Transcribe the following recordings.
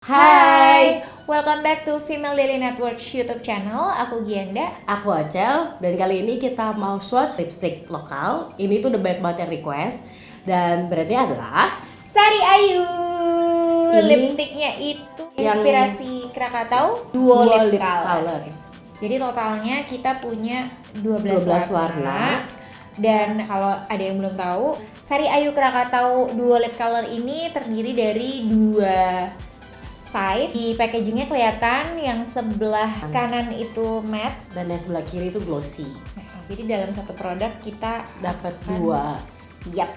Hai, welcome back to Female Daily Network YouTube channel. Aku Gianda. Aku Acel, dan kali ini kita mau swatch lipstick lokal. Ini tuh udah banyak banget yang request, dan brandnya adalah Sari Ayu. Ini Lipstiknya itu yang inspirasi Krakatau Duo Lip Lip Color. Color. Jadi totalnya kita punya 12 warna. Dan kalau ada yang belum tahu, Sari Ayu Krakatau Duo Lip Color ini terdiri dari dua side. Di packagingnya kelihatan yang sebelah kanan itu matte Dan yang sebelah kiri itu glossy. Jadi dalam satu produk kita Dapat akan- dua. Yap.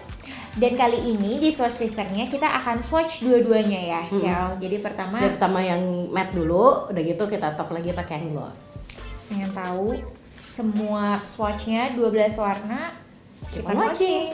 Dan kali ini di swatch sisternya kita akan swatch dua-duanya ya, Cel. Jadi pertama Yang pertama yang matte dulu, udah gitu kita top lagi pakai yang gloss. pengen tahu semua swatchnya 12 warna. Keep on watching.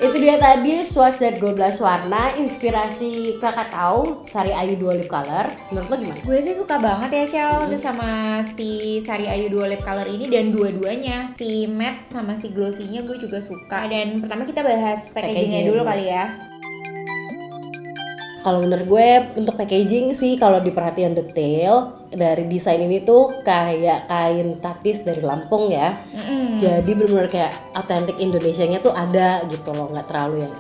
Itu dia tadi swatch dari 12 warna, inspirasi Krakatau, Sari Ayu Duo Lip Color. Menurut lo gimana? Gue sih suka banget ya Cel sama si Sari Ayu Duo Lip Color ini, dan dua-duanya si matte sama si glossy-nya gue juga suka. Dan pertama kita bahas packaging-nya dulu kali ya. Kalau menurut gue untuk packaging sih kalau diperhatikan detail dari desain ini tuh kayak kain tapis dari Lampung ya. Jadi benar-benar kayak authentic Indonesianya tuh ada gitu loh, nggak terlalu yang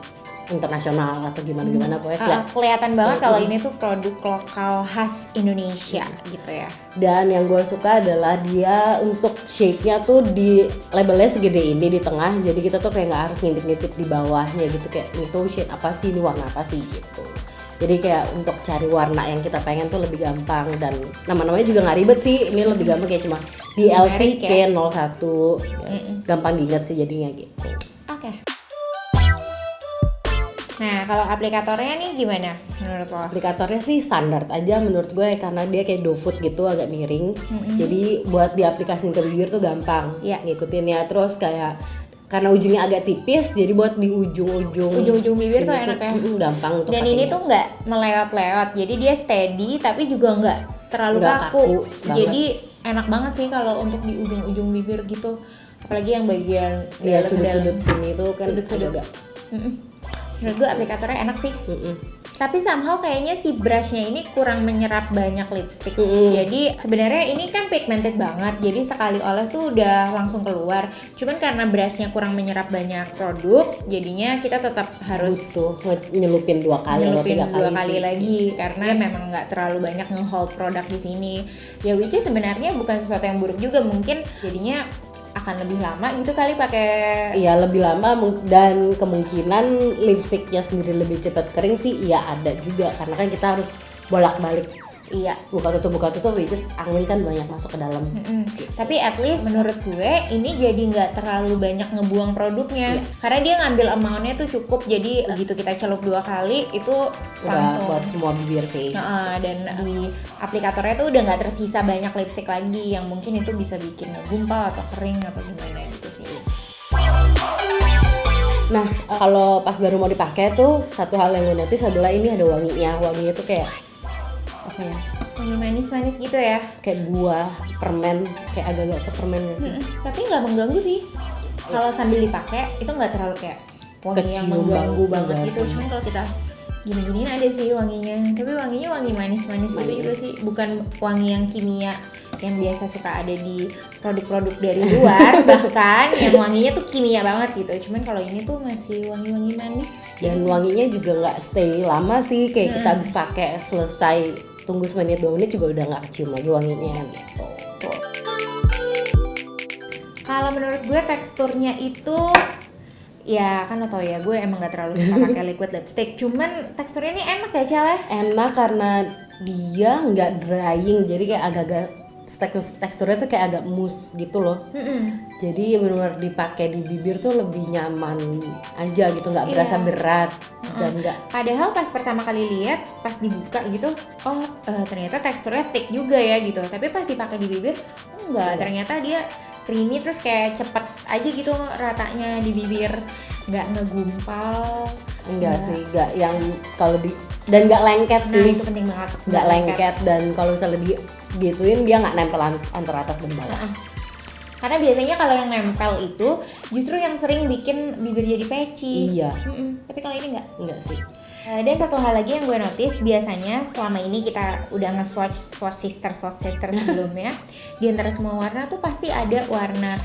internasional atau gimana pokoknya. Kelihatan banget kalau ini tuh produk lokal khas Indonesia gitu ya. Dan yang gue suka adalah dia untuk shape-nya tuh di labelnya segede ini di tengah, jadi kita tuh kayak nggak harus ngintip-ngintip di bawahnya gitu, kayak itu shade apa sih, ini warna apa sih gitu. Jadi kayak untuk cari warna yang kita pengen tuh lebih gampang, dan nama-namanya juga nggak ribet sih. Ini lebih gampang kayak cuma DLCK01 gampang diingat sih jadinya gitu. Oke. Nah kalau aplikatornya nih gimana menurut lo? Aplikatornya sih standar aja menurut gue, karena dia kayak doe-foot gitu agak miring. Jadi buat diaplikasin ke bibir tuh gampang ngikutinnya. Terus kayak karena ujungnya agak tipis, jadi buat di ujung bibir tuh enak ya. Gampang untuk dan ini tuh nggak melewat-lewat, jadi dia steady tapi juga nggak terlalu kaku. Jadi enak banget sih kalau untuk di ujung bibir gitu, apalagi yang bagian sudut-sudut sini tuh kan sudut-sudut. Menurut gue aplikatornya enak sih. Tapi somehow kayaknya si brushnya ini kurang menyerap banyak lipstick. Jadi sebenarnya ini kan pigmented banget, jadi sekali oles tuh udah langsung keluar. Cuman karena brushnya kurang menyerap banyak produk, jadinya kita tetap harus nyelupin dua kali lagi karena memang nggak terlalu banyak nge-hold produk di sini. Ya which is sebenarnya bukan sesuatu yang buruk juga, mungkin jadinya akan lebih lama gitu kali pakai. Iya lebih lama, dan kemungkinan lipstiknya sendiri lebih cepat kering sih iya ada juga, karena kan kita harus bolak-balik. Iya, buka tutup which is angin kan banyak masuk ke dalam. Tapi at least menurut gue ini jadi nggak terlalu banyak ngebuang produknya. Karena dia ngambil amountnya tuh cukup, jadi begitu kita celup 2 kali itu udah langsung buat semua bibir sih. Dan di aplikatornya tuh udah nggak tersisa banyak lipstick lagi yang mungkin itu bisa bikin ngegumpal atau kering atau gimana gitu sih. Nah kalau pas baru mau dipakai tuh satu hal yang gue notice adalah ini ada wanginya tuh kayak apa ya? Wangi manis-manis gitu ya? Kayak buah, permen, kayak agak-agak ke permen gak sih? Tapi nggak mengganggu sih. Kalau sambil dipakai itu nggak terlalu kayak wangi yang mengganggu banget gitu. Cuman kalau kita gini-giniin ada sih wanginya. Tapi wanginya wangi manis-manis itu juga sih. Bukan wangi yang kimia yang biasa suka ada di produk-produk dari luar. Bahkan yang wanginya tuh kimia banget gitu. Cuman kalau ini tuh masih wangi-wangi manis. Dan wanginya juga nggak stay lama sih. Kayak kita habis pakai selesai tunggu semenit 2 menit juga udah nggak kecium lagi wanginya gitu. Kalau menurut gue teksturnya itu ya kan lo tau ya, gue emang gak terlalu suka pakai liquid lipstick. Cuman teksturnya ini enak ya Cel ya? Enak karena dia nggak drying, jadi kayak agak-agak teksturnya tuh kayak agak mousse gitu loh. Jadi benar-benar dipakai di bibir tuh lebih nyaman aja gitu, nggak berasa berat dan nggak. Padahal pas pertama kali lihat, pas dibuka gitu, ternyata teksturnya thick juga ya gitu. Tapi pas dipakai di bibir, enggak, ternyata dia creamy terus kayak cepet aja gitu ratanya di bibir, nggak ngegumpal. Enggak sih, nggak yang kalau di dan nggak lengket sih. Nah itu penting banget. Nggak lengket, dan kalau misalnya gituin dia nggak nempel antara atas dan bawah. Karena biasanya kalau yang nempel itu justru yang sering bikin bibir jadi peci. Iya. Tapi kalau ini enggak sih. Dan satu hal lagi yang gue notice, biasanya selama ini kita udah nge-swatch sister sebelumnya, di antara semua warna tuh pasti ada warna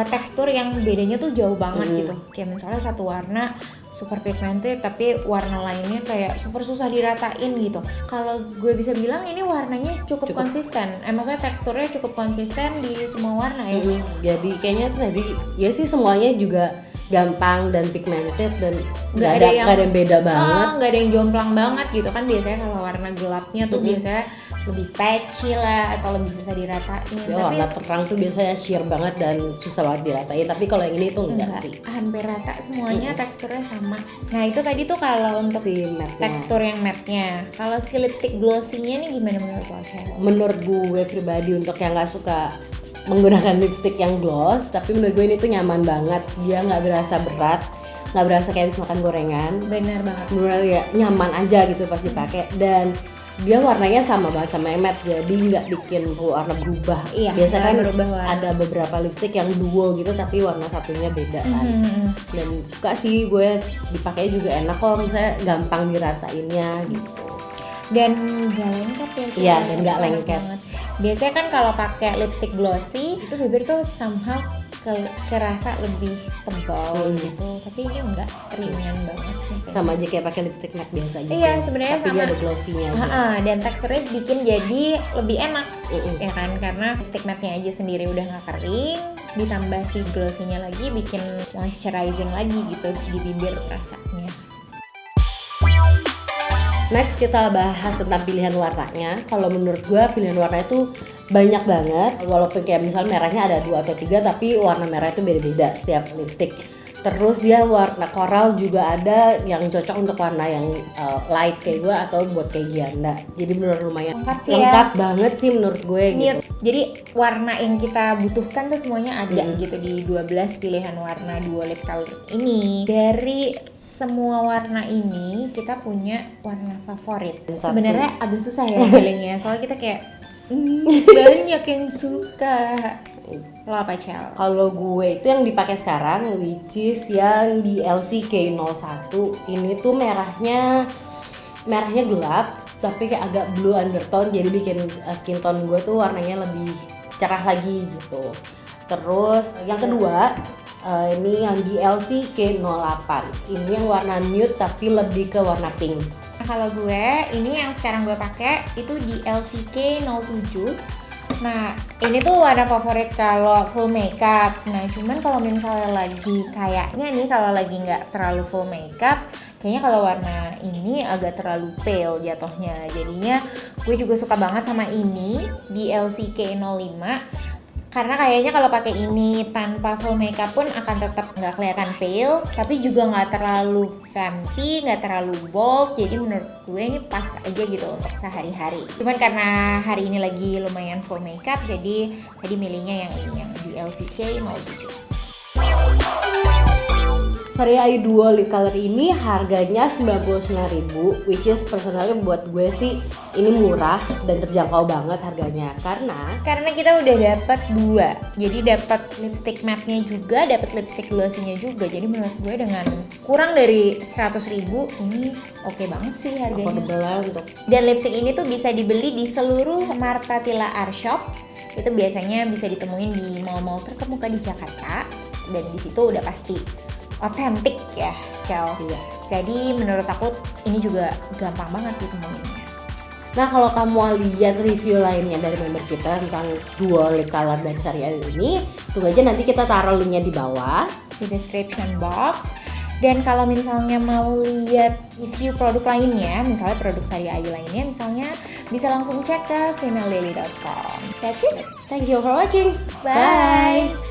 tekstur yang bedanya tuh jauh banget gitu. Kayak misalnya satu warna super pigmented tapi warna lainnya kayak super susah diratain gitu. Kalau gue bisa bilang ini warnanya cukup konsisten. Maksudnya teksturnya cukup konsisten di semua warna ya. Jadi kayaknya tadi ya sih semuanya juga gampang dan pigmented dan nggak ada yang beda banget. Nggak ada yang jomplang banget gitu kan. Biasanya kalau warna gelapnya tuh biasanya lebih patchy lah atau lebih susah diratain. Ya, tapi warna terang tuh biasanya sheer banget dan susah banget diratain. Tapi kalau yang ini tuh enggak sih. Hampir rata semuanya, teksturnya sama. Nah itu tadi tuh kalau untuk si tekstur yang matte-nya. Kalau si lipstick glossy-nya nih gimana menurut lo? Menurut gue pribadi untuk yang nggak suka menggunakan lipstick yang gloss, tapi menurut gue ini tuh nyaman banget. Dia nggak berasa berat, nggak berasa kayak habis makan gorengan. Bener banget. Bener ya, nyaman aja gitu pas dipakai. Dan dia warnanya sama banget sama yang matte, jadi nggak bikin warna berubah. Iya, biasa kan berubah warna. ada beberapa lipstick yang duo gitu tapi warna satunya beda kan. Dan suka sih gue, dipakai juga enak kok, misalnya gampang diratainnya gitu. Dan gak lengket ya. Iya, dan gak lengket banget. Biasanya kan kalau pakai lipstick glossy itu bibir tuh somehow kerasa lebih tebal gitu, tapi ini enggak, ringan banget gitu. Sama aja kayak pakai lipstick matte biasa gitu. Iya, sebenarnya tapi sama. dia ada glossy-nya aja. Dan teksturnya bikin jadi lebih enak ya kan, karena lipstick matte-nya aja sendiri udah nggak kering, ditambah si glossy-nya lagi bikin moisturizing lagi gitu di bibir rasanya. Next kita bahas tentang pilihan warnanya. Kalau menurut gue pilihan warna itu banyak banget. Walaupun kayak misalnya merahnya ada 2 atau 3, tapi warna merah itu beda-beda setiap lipstick. Terus dia warna coral juga ada yang cocok untuk warna yang light kayak gue atau buat kayak Gianda. Jadi bener lumayan lengkap banget sih menurut gue gitu. Jadi warna yang kita butuhkan tuh semuanya ada gitu di 12 pilihan warna duo lip color ini. Dari semua warna ini kita punya warna favorit. Sebenarnya agak susah ya pilihnya, soalnya kita kayak banyak yang suka. Lo apa, Cel? Kalau gue itu yang dipakai sekarang, which is yang di LCK01. Ini tuh merahnya gelap, tapi kayak agak blue undertone, jadi bikin skin tone gue tuh warnanya lebih cerah lagi gitu. Terus yang kedua, ini yang di LCK08. Ini yang warna nude tapi lebih ke warna pink. Nah, kalau gue, ini yang sekarang gue pakai itu di LCK07. Nah, ini tuh warna favorit kalau full makeup. Nah, cuman kalau misalnya lagi kayaknya nih kalau lagi nggak terlalu full makeup, kayaknya kalau warna ini agak terlalu pale jatuhnya. Jadinya gue juga suka banget sama ini di LCK05. Karena kayaknya kalau pakai ini tanpa full makeup pun akan tetap nggak kelihatan pale, tapi juga nggak terlalu vampy, nggak terlalu bold. Jadi menurut gue ini pas aja gitu untuk sehari-hari. Cuman karena hari ini lagi lumayan full makeup, jadi tadi milihnya yang ini, yang di LCK07. Sari Ayu Duo Lip Color ini harganya 99.000, which is personally buat gue sih ini murah dan terjangkau banget harganya karena kita udah dapat 2. Jadi dapat lipstick matte-nya juga, dapat lipstick glossy-nya juga. Jadi menurut gue dengan kurang dari 100.000 ini oke banget sih harganya. Untuk. Dan lipstick ini tuh bisa dibeli di seluruh Martha Tila Art Shop. Itu biasanya bisa ditemuin di mall-mall terkemuka di Jakarta, dan di situ udah pasti otentik ya, Cel. Iya. Jadi menurut aku ini juga gampang banget ditemuinnya. Nah, kalau kamu lihat review lainnya dari member kita tentang duo lip color dari Sari Ayu ini, tunggu aja nanti kita taruh linknya di bawah di description box. Dan kalau misalnya mau lihat review produk lainnya, misalnya produk Sari Ayu lainnya, misalnya bisa langsung cek ke femaledaily.com. That's it. Thank you for watching. Bye.